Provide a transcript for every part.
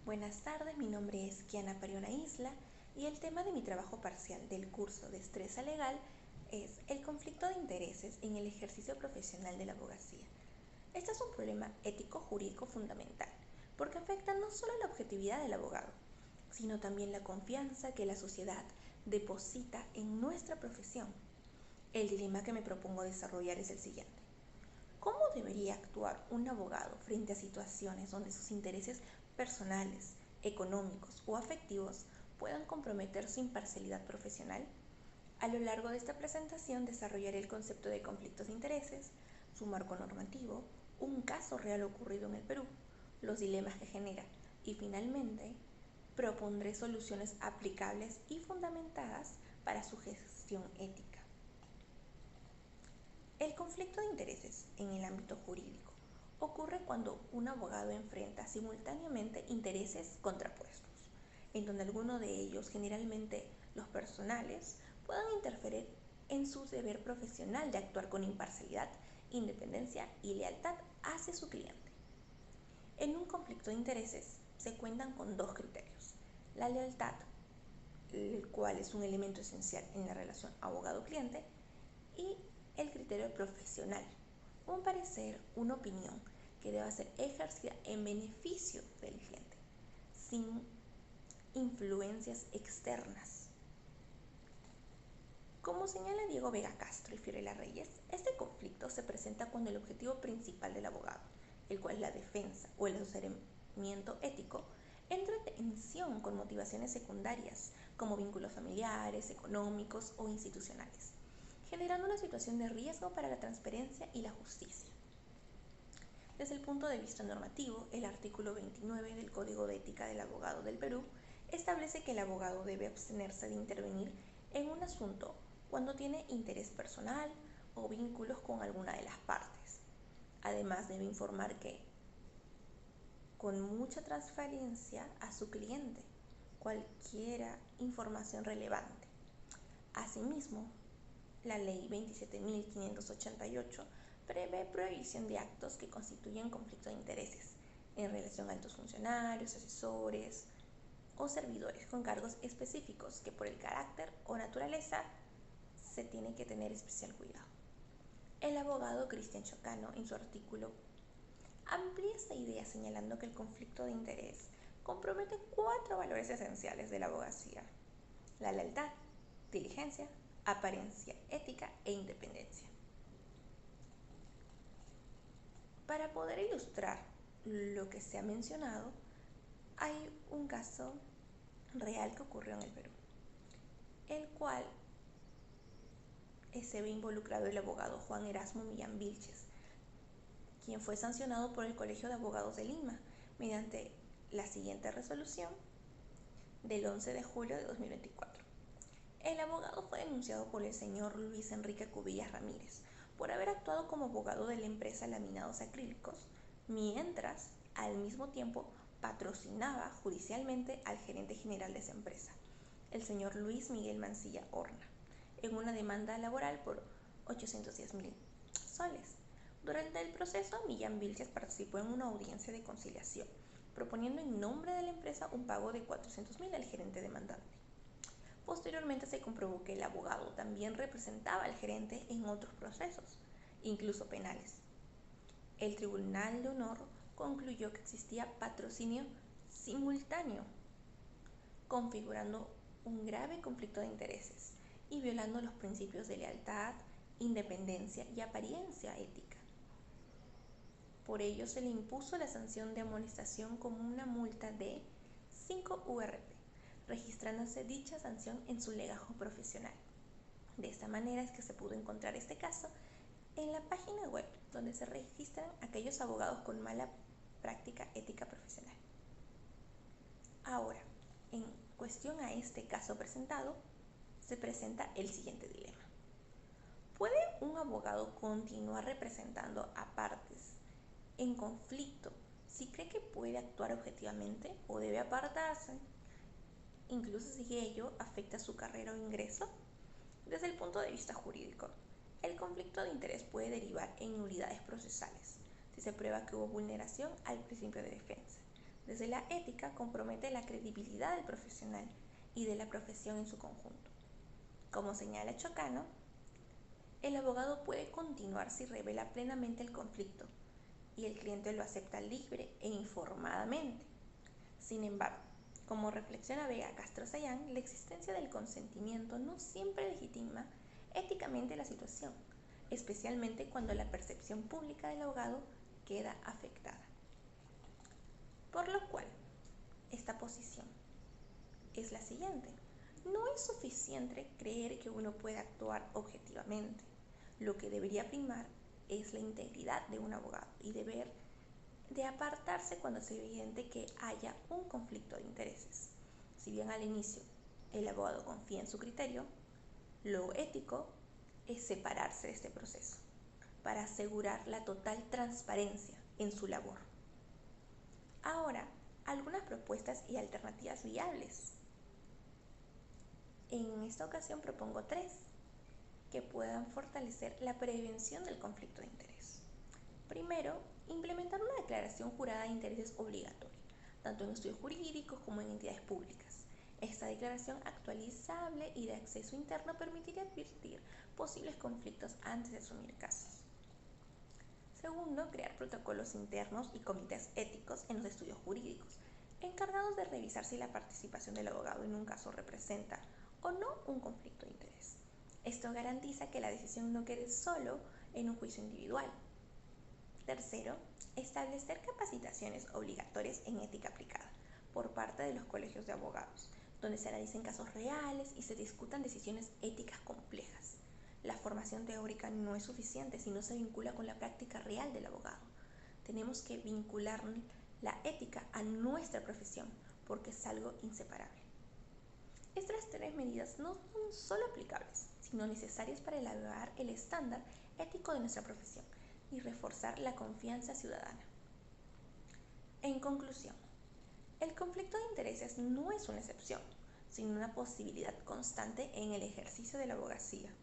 Buenas tardes, mi nombre es Kiana Pariona Isla y el tema de mi trabajo parcial del curso Destreza Legal es el conflicto de intereses en el ejercicio profesional de la abogacía. Este es un problema ético-jurídico fundamental porque afecta no solo la objetividad del abogado, sino también la confianza que la sociedad deposita en nuestra profesión. El dilema que me propongo desarrollar es el siguiente. ¿Cómo debería actuar un abogado frente a situaciones donde sus intereses personales, económicos o afectivos puedan comprometer su imparcialidad profesional? A lo largo de esta presentación desarrollaré el concepto de conflictos de intereses, su marco normativo, un caso real ocurrido en el Perú, los dilemas que genera y finalmente propondré soluciones aplicables y fundamentadas para su gestión ética. El conflicto de intereses en el ámbito jurídico ocurre cuando un abogado enfrenta simultáneamente intereses contrapuestos, en donde alguno de ellos, generalmente los personales, puedan interferir en su deber profesional de actuar con imparcialidad, independencia y lealtad hacia su cliente. En un conflicto de intereses se cuentan con dos criterios: la lealtad, el cual es un elemento esencial en la relación abogado-cliente, y el criterio profesional, un parecer, una opinión que deba ser ejercida en beneficio del cliente, sin influencias externas. Como señala Diego Vega Castro y Fiorella Reyes, este conflicto se presenta cuando el objetivo principal del abogado, el cual es la defensa o el asesoramiento ético, entra en tensión con motivaciones secundarias como vínculos familiares, económicos o institucionales, generando una situación de riesgo para la transparencia y la justicia. Desde el punto de vista normativo, el artículo 29 del Código de Ética del Abogado del Perú establece que el abogado debe abstenerse de intervenir en un asunto cuando tiene interés personal o vínculos con alguna de las partes. Además, debe informar que con mucha transparencia a su cliente cualquier información relevante. Asimismo, la Ley 27.588 prevé prohibición de actos que constituyen conflicto de intereses en relación a altos funcionarios, asesores o servidores con cargos específicos que por el carácter o naturaleza se tiene que tener especial cuidado. El abogado Cristian Chocano, en su artículo, amplía esta idea señalando que el conflicto de interés compromete 4 valores esenciales de la abogacía: la lealtad, diligencia, apariencia ética e independencia. Para poder ilustrar lo que se ha mencionado, hay un caso real que ocurrió en el Perú, el cual se ve involucrado el abogado Juan Erasmo Millán Vilches, quien fue sancionado por el Colegio de Abogados de Lima mediante la siguiente resolución del 11 de julio de 2024. El abogado fue denunciado por el señor Luis Enrique Cubillas Ramírez por haber actuado como abogado de la empresa Laminados Acrílicos, mientras al mismo tiempo patrocinaba judicialmente al gerente general de esa empresa, el señor Luis Miguel Mancilla Horna, en una demanda laboral por 810.000 soles. Durante el proceso, Millán Vilches participó en una audiencia de conciliación, proponiendo en nombre de la empresa un pago de 400.000 al gerente demandante. Posteriormente se comprobó que el abogado también representaba al gerente en otros procesos, incluso penales. El Tribunal de Honor concluyó que existía patrocinio simultáneo, configurando un grave conflicto de intereses y violando los principios de lealtad, independencia y apariencia ética. Por ello se le impuso la sanción de amonestación como una multa de 5 URP, registrándose dicha sanción en su legajo profesional. De esta manera es que se pudo encontrar este caso en la página web donde se registran aquellos abogados con mala práctica ética profesional. Ahora, en cuestión a este caso presentado, se presenta el siguiente dilema. ¿Puede un abogado continuar representando a partes en conflicto si cree que puede actuar objetivamente o debe apartarse, incluso si ello afecta su carrera o ingreso? Desde el punto de vista jurídico, el conflicto de interés puede derivar en nulidades procesales si se prueba que hubo vulneración al principio de defensa. Desde la ética compromete la credibilidad del profesional y de la profesión en su conjunto. Como señala Chocano, el abogado puede continuar si revela plenamente el conflicto y el cliente lo acepta libre e informadamente. Sin embargo, como reflexiona Vega Castro Sayán, la existencia del consentimiento no siempre legitima éticamente la situación, especialmente cuando la percepción pública del abogado queda afectada. Por lo cual, esta posición es la siguiente. No es suficiente creer que uno puede actuar objetivamente. Lo que debería primar es la integridad de un abogado y deber de apartarse cuando es evidente que haya un conflicto de intereses. Si bien al inicio el abogado confía en su criterio, lo ético es separarse de este proceso para asegurar la total transparencia en su labor. Ahora, algunas propuestas y alternativas viables. En esta ocasión propongo 3 que puedan fortalecer la prevención del conflicto de interés. Primero, implementar una declaración jurada de intereses obligatoria, tanto en estudios jurídicos como en entidades públicas. Esta declaración actualizable y de acceso interno permitiría advertir posibles conflictos antes de asumir casos. Segundo, crear protocolos internos y comités éticos en los estudios jurídicos, encargados de revisar si la participación del abogado en un caso representa o no un conflicto de interés. Esto garantiza que la decisión no quede solo en un juicio individual. Tercero, establecer capacitaciones obligatorias en ética aplicada por parte de los colegios de abogados, donde se analicen casos reales y se discutan decisiones éticas complejas. La formación teórica no es suficiente si no se vincula con la práctica real del abogado. Tenemos que vincular la ética a nuestra profesión porque es algo inseparable. Estas 3 medidas no son solo aplicables, sino necesarias para elevar el estándar ético de nuestra profesión y reforzar la confianza ciudadana. En conclusión, el conflicto de intereses no es una excepción, sino una posibilidad constante en el ejercicio de la abogacía.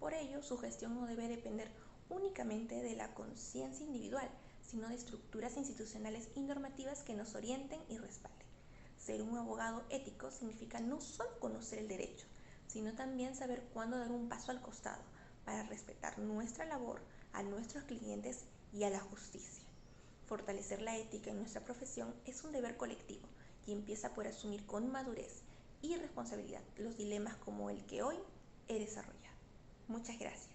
Por ello, su gestión no debe depender únicamente de la conciencia individual, sino de estructuras institucionales y normativas que nos orienten y respalden. Ser un abogado ético significa no solo conocer el derecho, sino también saber cuándo dar un paso al costado para respetar nuestra labor, a nuestros clientes y a la justicia. Fortalecer la ética en nuestra profesión es un deber colectivo y empieza por asumir con madurez y responsabilidad los dilemas como el que hoy he desarrollado. Muchas gracias.